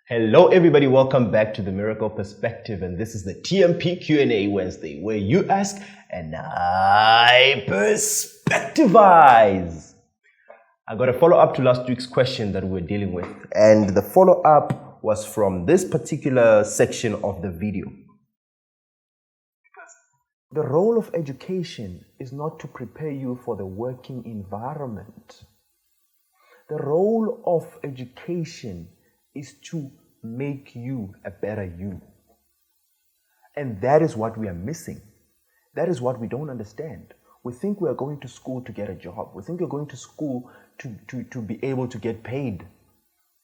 Hello everybody, welcome back to The Miracle Perspective, and this is the TMP Q&A Wednesday where you ask and I perspectivize. I got a follow-up to last week's question that we're dealing with, and the follow-up was from this particular section of the video. The role of education is not to prepare you for the working environment. The role of education is to make you a better you. And that is what we are missing. That is what we don't understand. We think we are going to school to get a job. We think we're going to school to be able to get paid.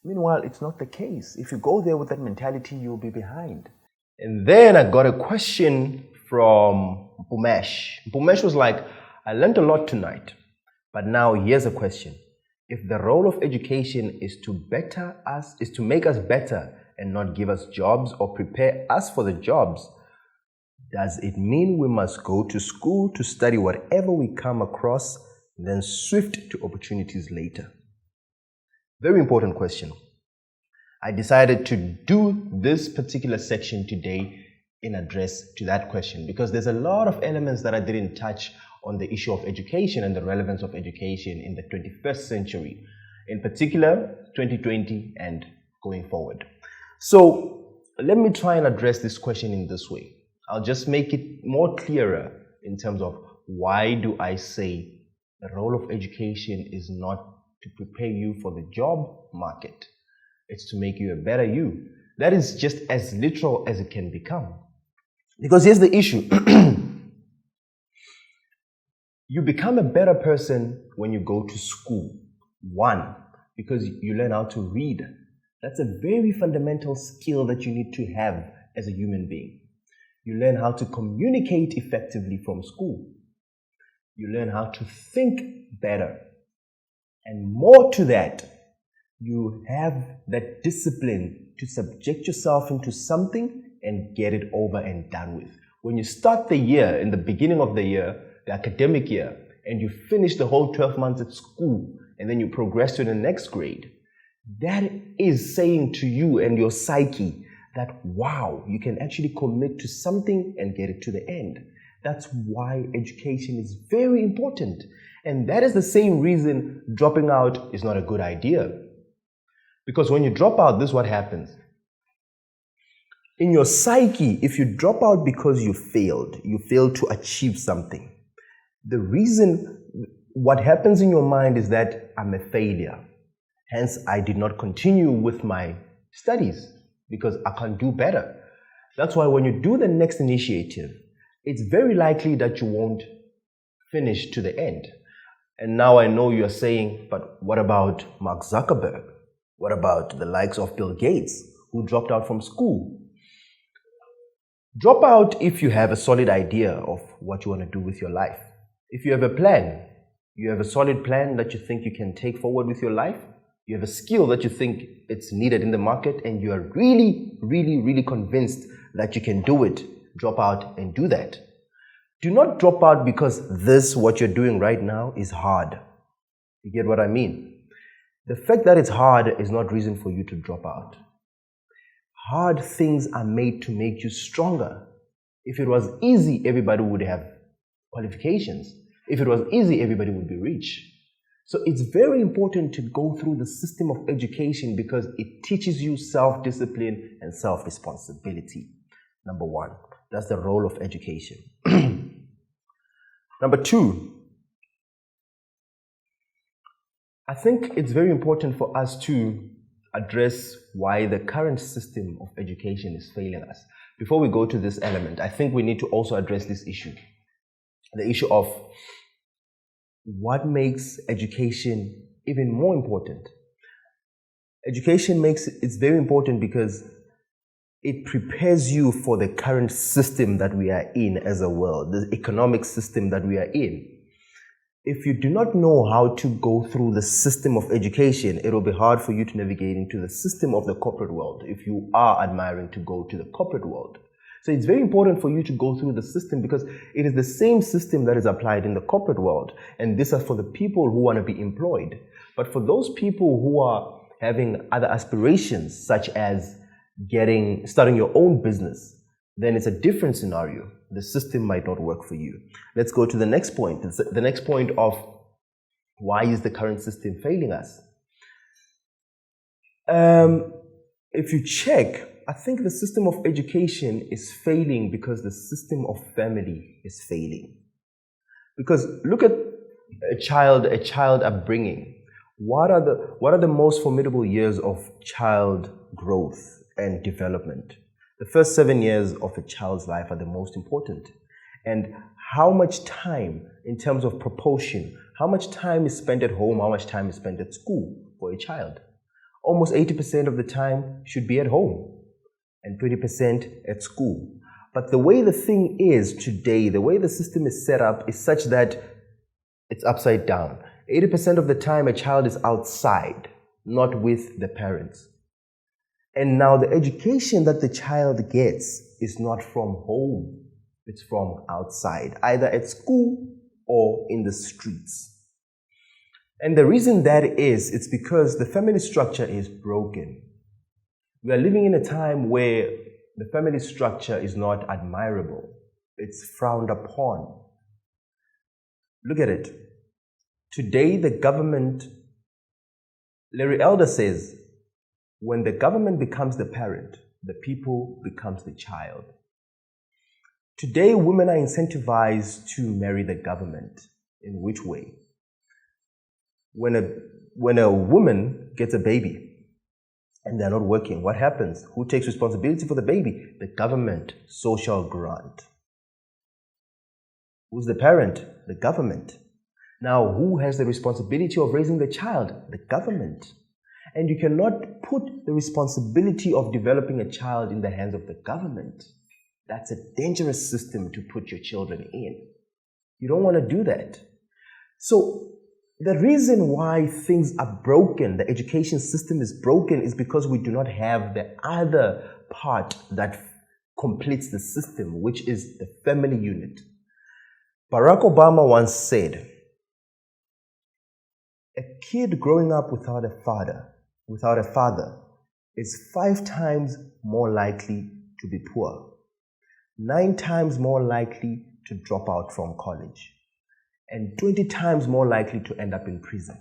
Meanwhile, it's not the case. If you go there with that mentality, you'll be behind. And then I got a question from Bumesh. Bumesh was like, I learned a lot tonight, but now here's a question. If the role of education is to make us better and not give us jobs or prepare us for the jobs, does it mean we must go to school to study whatever we come across, then swift to opportunities later? Very important question. I decided to do this particular section today in address to that question because there's a lot of elements that I didn't touch on the issue of education and the relevance of education in the 21st century, in particular 2020 and going forward. So let me try and address this question in this way. I'll just make it more clearer in terms of why do I say the role of education is not to prepare you for the job market. It's to make you a better you. That is just as literal as it can become. Because here's the issue. You become a better person when you go to school. One, because you learn how to read. That's a very fundamental skill that you need to have as a human being. You learn how to communicate effectively from school. You learn how to think better. And more to that, you have that discipline to subject yourself into something and get it over and done with. When you start the year, in the beginning of the year, the academic year, and you finish the whole 12 months at school, and then you progress to the next grade, that is saying to you and your psyche that, wow, you can actually commit to something and get it to the end. That's why education is very important. And that is the same reason dropping out is not a good idea. Because when you drop out, this is what happens. In your psyche, if you drop out because you failed to achieve something, the reason what happens in your mind is that I'm a failure. Hence, I did not continue with my studies because I can't do better. That's why when you do the next initiative, it's very likely that you won't finish to the end. And now I know you're saying, but what about Mark Zuckerberg? What about the likes of Bill Gates who dropped out from school? Drop out if you have a solid idea of what you want to do with your life. If you have a plan, you have a solid plan that you think you can take forward with your life, you have a skill that you think it's needed in the market, and you are really convinced that you can do it, drop out and do that. Do not drop out because what you're doing right now is hard. You get what I mean? The fact that it's hard is not reason for you to drop out. Hard things are made to make you stronger. If it was easy, everybody would have qualifications. If it was easy, everybody would be rich. So it's very important to go through the system of education because it teaches you self-discipline and self-responsibility. Number one, that's the role of education. Number two, I think it's very important for us to address why the current system of education is failing us. Before we go to this element, I think we need to also address this issue. The issue of what makes education even more important. Education it's very important because it prepares you for the current system that we are in as a world, the economic system that we are in. If you do not know how to go through the system of education, it will be hard for you to navigate into the system of the corporate world if you are admiring to go to the corporate world. So it's very important for you to go through the system because it is the same system that is applied in the corporate world. And this is for the people who want to be employed. But for those people who having other aspirations, such as starting your own business, then it's a different scenario. The system might not work for you. Let's go to the next point. The next point of why is the current system failing us? If you check, I think the system of education is failing because the system of family is failing. Because look at a child upbringing. What are the most formidable years of child growth and development? The first 7 years of a child's life are the most important. And how much time, in terms of proportion, how much time is spent at home, how much time is spent at school for a child? Almost 80% of the time should be at home and 20% at school. But the way the thing is today, the way the system is set up is such that it's upside down. 80% of the time a child is outside, not with the parents. And now the education that the child gets is not from home, it's from outside, either at school or in the streets. And the reason that is, it's because the family structure is broken. We are living in a time where the family structure is not admirable. It's frowned upon. Look at it. Today, the government, Larry Elder says, when the government becomes the parent, the people becomes the child. Today, women are incentivized to marry the government. In which way? When a woman gets a baby and they're not working, what happens? Who takes responsibility for the baby? The government, social grant. Who's the parent? The government. Now, who has the responsibility of raising the child? The government. And you cannot put the responsibility of developing a child in the hands of the government. That's a dangerous system to put your children in. You don't want to do that. So, the reason why things are broken, the education system is broken, is because we do not have the other part that completes the system, which is the family unit. Barack Obama once said, a kid growing up without a father is 5 times more likely to be poor, 9 times more likely to drop out from college, and 20 times more likely to end up in prison.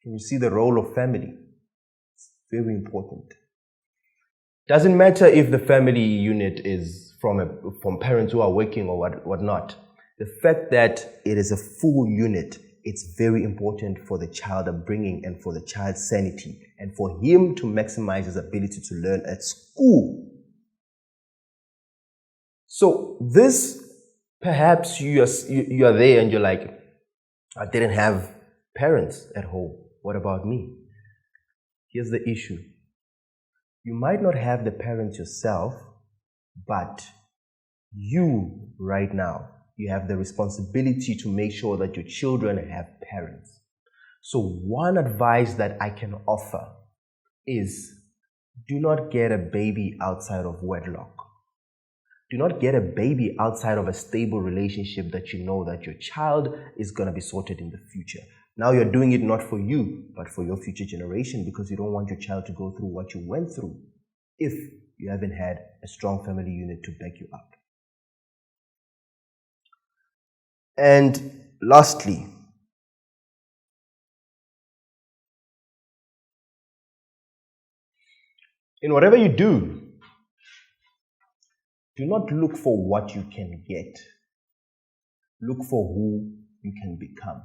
Can you see the role of family? It's very important. Doesn't matter if the family unit is from parents who are working or whatnot. The fact that it is a full unit, it's very important for the child upbringing and for the child's sanity and for him to maximize his ability to learn at school. So this, perhaps you are there and you're like, I didn't have parents at home. What about me? Here's the issue. You might not have the parents yourself, but you right now, you have the responsibility to make sure that your children have parents. So one advice that I can offer is do not get a baby outside of wedlock. Do not get a baby outside of a stable relationship that you know that your child is going to be sorted in the future. Now you're doing it not for you, but for your future generation, because you don't want your child to go through what you went through if you haven't had a strong family unit to back you up. And lastly, in whatever you do not look for what you can get. Look for who you can become.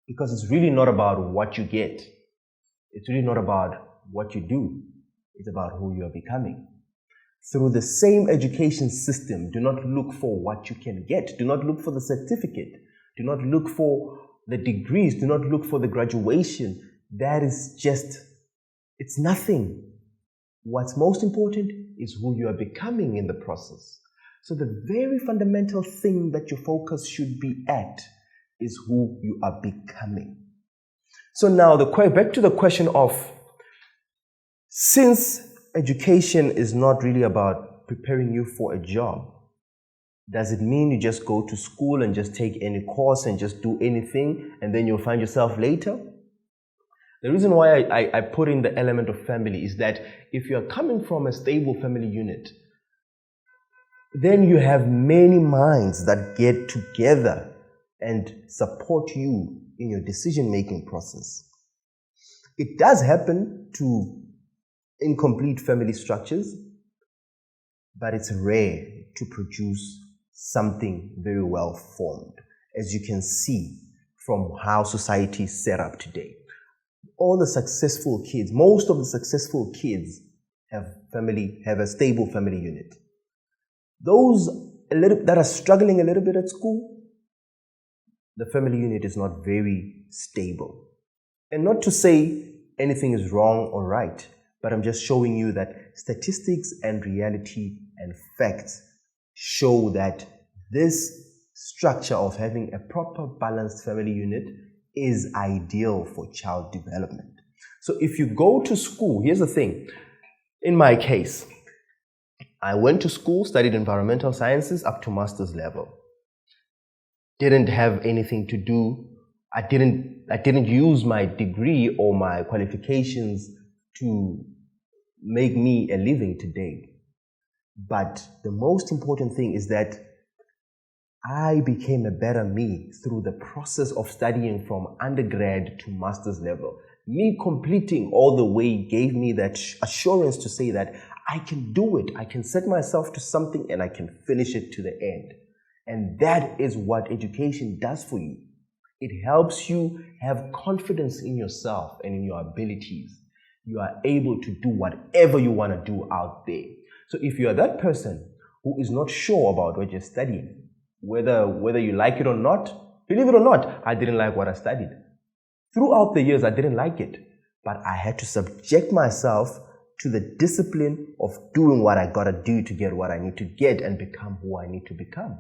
Because it's really not about what you get. It's really not about what you do. It's about who you are becoming. Through the same education system, do not look for what you can get. Do not look for the certificate. Do not look for the degrees. Do not look for the graduation. That is just, it's nothing. What's most important is who you are becoming in the process. So the very fundamental thing that your focus should be at is who you are becoming. So now back to the question of, since education is not really about preparing you for a job, does it mean you just go to school and just take any course and just do anything and then you'll find yourself later? The reason why I put in the element of family is that if you're coming from a stable family unit, then you have many minds that get together and support you in your decision-making process. It does happen to incomplete family structures, but it's rare to produce something very well formed, as you can see from how society is set up today. All the successful kids, most of the successful kids have a stable family unit. Those that are struggling a little bit at school, the family unit is not very stable. And not to say anything is wrong or right, but I'm just showing you that statistics and reality and facts show that this structure of having a proper balanced family unit is ideal for child development. So if you go to school, here's the thing. In my case, I went to school, studied environmental sciences up to master's level. Didn't have anything to do. I didn't use my degree or my qualifications to make me a living today. But the most important thing is that I became a better me through the process of studying from undergrad to master's level. Me completing all the way gave me that assurance to say that I can do it. I can set myself to something and I can finish it to the end. And that is what education does for you. It helps you have confidence in yourself and in your abilities. You are able to do whatever you want to do out there. So if you are that person who is not sure about what you're studying, whether you like it or not, believe it or not, I didn't like what I studied. Throughout the years, I didn't like it, but I had to subject myself to the discipline of doing what I gotta do to get what I need to get and become who I need to become.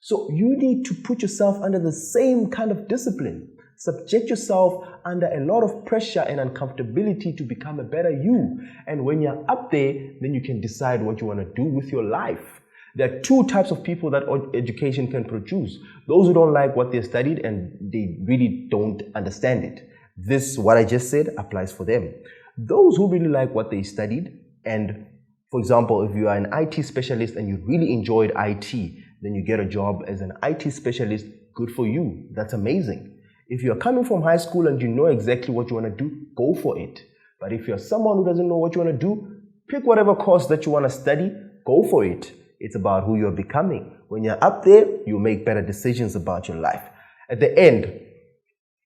So you need to put yourself under the same kind of discipline. Subject yourself under a lot of pressure and uncomfortability to become a better you. And when you're up there, then you can decide what you want to do with your life. There are two types of people that education can produce. Those who don't like what they studied and they really don't understand it. This, what I just said, applies for them. Those who really like what they studied, and for example, if you are an IT specialist and you really enjoyed IT, then you get a job as an IT specialist, good for you. That's amazing. If you're coming from high school and you know exactly what you want to do, go for it. But if you're someone who doesn't know what you want to do, pick whatever course that you want to study, go for it. It's about who you're becoming. When you're up there, you make better decisions about your life. At the end,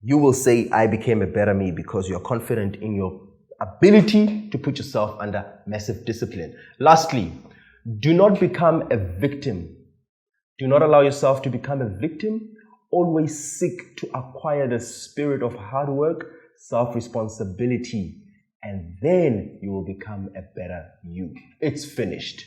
you will say, I became a better me because you're confident in your ability to put yourself under massive discipline. Lastly, do not become a victim. Do not allow yourself to become a victim. Always seek to acquire the spirit of hard work, self-responsibility, and then you will become a better you. It's finished.